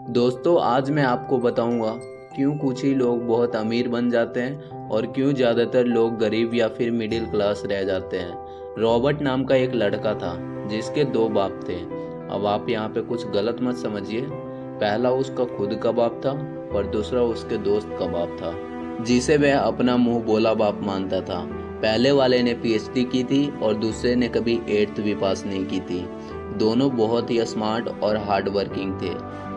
दोस्तों, आज मैं आपको बताऊंगा क्यों कुछ ही लोग बहुत अमीर बन जाते हैं और क्यों ज़्यादातर लोग गरीब या फिर मिडिल क्लास रह जाते हैं। रॉबर्ट नाम का एक लड़का था जिसके दो बाप थे। अब आप यहाँ पे कुछ गलत मत समझिए। पहला उसका खुद का बाप था और दूसरा उसके दोस्त का बाप था जिसे वह अपना मुंह बोला बाप मानता था। पहले वाले ने पीएचडी की थी और दूसरे ने कभी 8th भी पास नहीं की थी। दोनों बहुत ही स्मार्ट और हार्ड वर्किंग थे,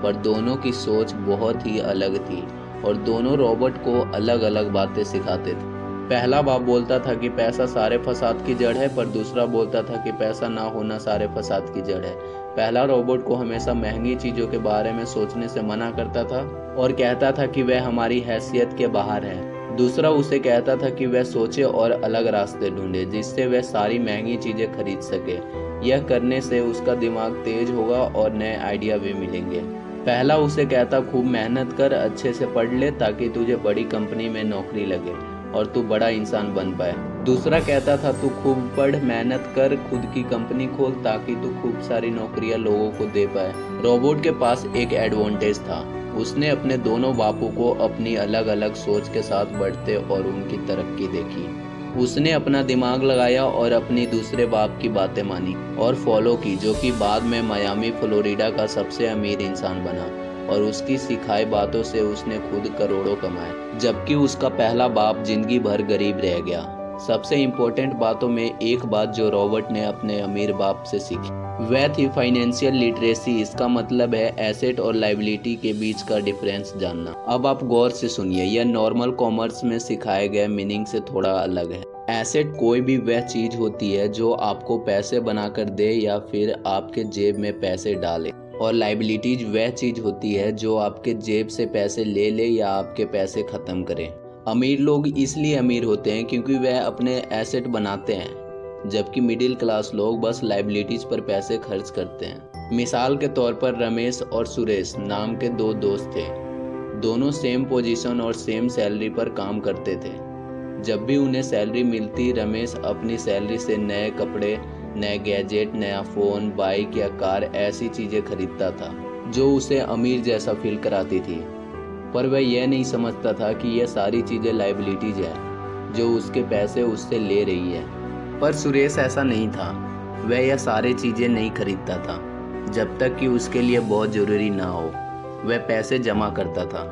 पर दोनों की सोच बहुत ही अलग थी और दोनों रॉबर्ट को अलग अलग बातें सिखाते थे। पहला बाप बोलता था कि पैसा सारे फसाद की जड़ है, पर दूसरा बोलता था कि पैसा ना होना सारे फसाद की जड़ है। पहला रॉबर्ट को हमेशा महंगी चीज़ों के बारे में सोचने से मना करता था और कहता था कि वह हमारी हैसियत के बाहर है। दूसरा उसे कहता था कि वह सोचे और अलग रास्ते ढूंढे जिससे वह सारी महंगी चीज़ें खरीद सके। यह करने से उसका दिमाग तेज होगा और नए आइडिया भी मिलेंगे। पहला उसे कहता खूब मेहनत कर, अच्छे से पढ़ ले ताकि तुझे बड़ी कंपनी में नौकरी लगे और तू बड़ा इंसान बन पाए। दूसरा कहता था तू खूब पढ़, मेहनत कर, खुद की कंपनी खोल ताकि तू खूब सारी नौकरियां लोगों को दे पाए। रॉबर्ट के पास एक एडवांटेज था। उसने अपने दोनों बापों को अपनी अलग अलग सोच के साथ बढ़ते और उनकी तरक्की देखी। उसने अपना दिमाग लगाया और अपनी दूसरे बाप की बातें मानी और फॉलो की, जो कि बाद में मियामी फ्लोरिडा का सबसे अमीर इंसान बना और उसकी सिखाई बातों से उसने खुद करोड़ों कमाए, जबकि उसका पहला बाप जिंदगी भर गरीब रह गया। सबसे इम्पोर्टेंट बातों में एक बात जो रॉबर्ट ने अपने अमीर बाप से सीखी वह थी फाइनेंशियल लिटरेसी। इसका मतलब है एसेट और लायबिलिटी के बीच का डिफरेंस जानना। अब आप गौर से सुनिए, यह नॉर्मल कॉमर्स में सिखाए गए मीनिंग से थोड़ा अलग है। एसेट कोई भी वह चीज होती है जो आपको पैसे बनाकर दे या फिर आपके जेब में पैसे डाले, और लायबिलिटीज वह चीज होती है जो आपके जेब से पैसे ले ले या आपके पैसे खत्म करे। अमीर लोग इसलिए अमीर होते हैं क्योंकि वह अपने एसेट बनाते हैं, जबकि मिडिल क्लास लोग बस लायबिलिटीज पर पैसे खर्च करते हैं। मिसाल के तौर पर रमेश और सुरेश नाम के दो दोस्त थे। दोनों सेम पोजीशन और सेम सैलरी पर काम करते थे। जब भी उन्हें सैलरी मिलती, रमेश अपनी सैलरी से नए कपड़े, नए गैजेट, नया फ़ोन, बाइक या कार ऐसी चीज़ें खरीदता था जो उसे अमीर जैसा फील कराती थी। पर वह यह नहीं समझता था कि यह सारी चीज़ें लायबिलिटीज है जो उसके पैसे उससे ले रही है। पर सुरेश ऐसा नहीं था। वह यह सारी चीज़ें नहीं खरीदता था जब तक कि उसके लिए बहुत ज़रूरी ना हो। वह पैसे जमा करता था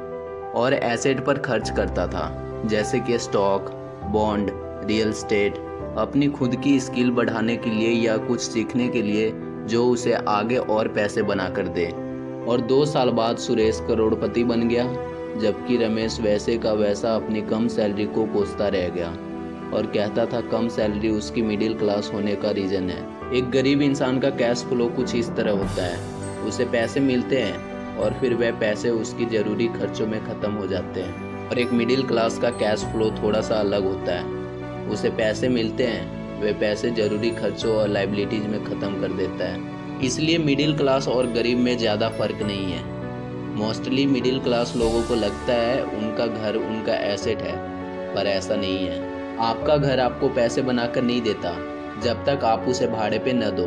और एसेट पर खर्च करता था, जैसे कि स्टॉक, बॉन्ड, रियल एस्टेट, अपनी खुद की स्किल बढ़ाने के लिए या कुछ सीखने के लिए जो उसे आगे और पैसे बनाकर दे। और 2 साल बाद सुरेश करोड़पति बन गया, जबकि रमेश वैसे का वैसा अपनी कम सैलरी को कोसता रह गया और कहता था कम सैलरी उसकी मिडिल क्लास होने का रीज़न है। एक गरीब इंसान का कैश फ्लो कुछ इस तरह होता है। उसे पैसे मिलते हैं और फिर वह पैसे उसकी ज़रूरी खर्चों में ख़त्म हो जाते हैं। और एक मिडिल क्लास का कैश फ्लो थोड़ा सा अलग होता है। उसे पैसे मिलते हैं, वह पैसे ज़रूरी खर्चों और लायबिलिटीज़ में ख़त्म कर देता है। इसलिए मिडिल क्लास और गरीब में ज़्यादा फ़र्क नहीं है। मोस्टली मिडिल क्लास लोगों को लगता है उनका घर उनका एसेट है, पर ऐसा नहीं है। आपका घर आपको पैसे बनाकर नहीं देता जब तक आप उसे भाड़े पे न दो,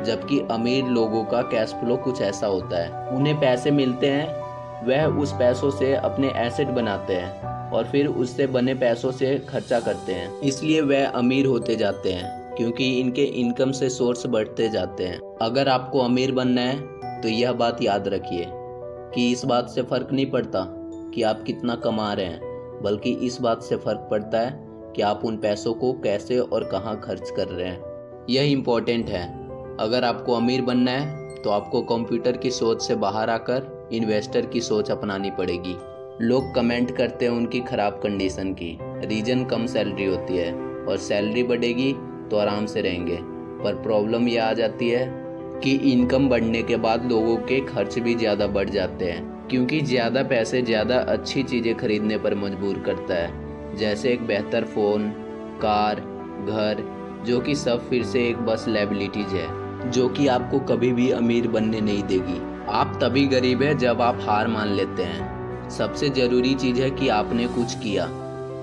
जबकि अमीर लोगों का कैश फ्लो कुछ ऐसा होता है। उन्हें पैसे मिलते हैं, वह उस पैसों से अपने एसेट बनाते हैं और फिर उससे बने पैसों से खर्चा करते हैं। इसलिए वह अमीर होते जाते हैं क्योंकि इनके इनकम से सोर्स बढ़ते जाते हैं। अगर आपको अमीर बनना है तो यह बात याद रखिए कि इस बात से फ़र्क नहीं पड़ता कि आप कितना कमा रहे हैं, बल्कि इस बात से फ़र्क पड़ता है कि आप उन पैसों को कैसे और कहाँ खर्च कर रहे हैं। यह इम्पोर्टेंट है। अगर आपको अमीर बनना है तो आपको कंप्यूटर की सोच से बाहर आकर इन्वेस्टर की सोच अपनानी पड़ेगी। लोग कमेंट करते हैं उनकी ख़राब कंडीशन की, रीज़न कम सैलरी होती है और सैलरी बढ़ेगी तो आराम से रहेंगे। पर प्रॉब्लम यह आ जाती है कि इनकम बढ़ने के बाद लोगों के खर्च भी ज़्यादा बढ़ जाते हैं, क्योंकि ज़्यादा पैसे ज़्यादा अच्छी चीज़ें खरीदने पर मजबूर करता है, जैसे एक बेहतर फ़ोन, कार, घर, जो कि सब फिर से एक बस लायबिलिटीज है जो कि आपको कभी भी अमीर बनने नहीं देगी। आप तभी गरीब है जब आप हार मान लेते हैं। सबसे ज़रूरी चीज़ है कि आपने कुछ किया।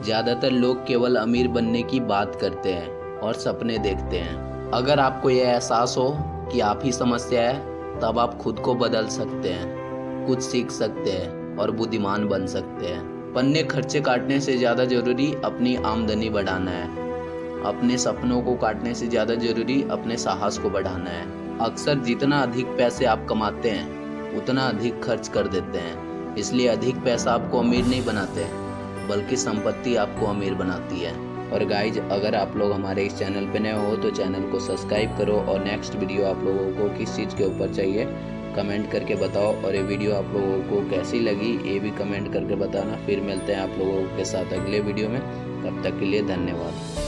ज़्यादातर लोग केवल अमीर बनने की बात करते हैं और सपने देखते हैं। अगर आपको यह एहसास हो कि आप ही समस्या है, तब आप खुद को बदल सकते हैं। कुछ सीख सकते हैं और बुद्धिमान बन सकते हैं। पन्ने खर्चे काटने से ज़्यादा ज़रूरी अपनी आमदनी बढ़ाना है। अपने सपनों को काटने से ज़्यादा ज़रूरी अपने साहस को बढ़ाना है। अक्सर जितना अधिक पैसे आप कमाते हैं उतना अधिक खर्च कर देते हैं। इसलिए अधिक पैसा आपको अमीर नहीं बनाते, बल्कि संपत्ति आपको अमीर बनाती है। और गाइज, अगर आप लोग हमारे इस चैनल पे नए हो तो चैनल को सब्सक्राइब करो, और नेक्स्ट वीडियो आप लोगों को किस चीज़ के ऊपर चाहिए कमेंट करके बताओ, और ये वीडियो आप लोगों को कैसी लगी ये भी कमेंट करके बताना। फिर मिलते हैं आप लोगों के साथ अगले वीडियो में। तब तक के लिए धन्यवाद।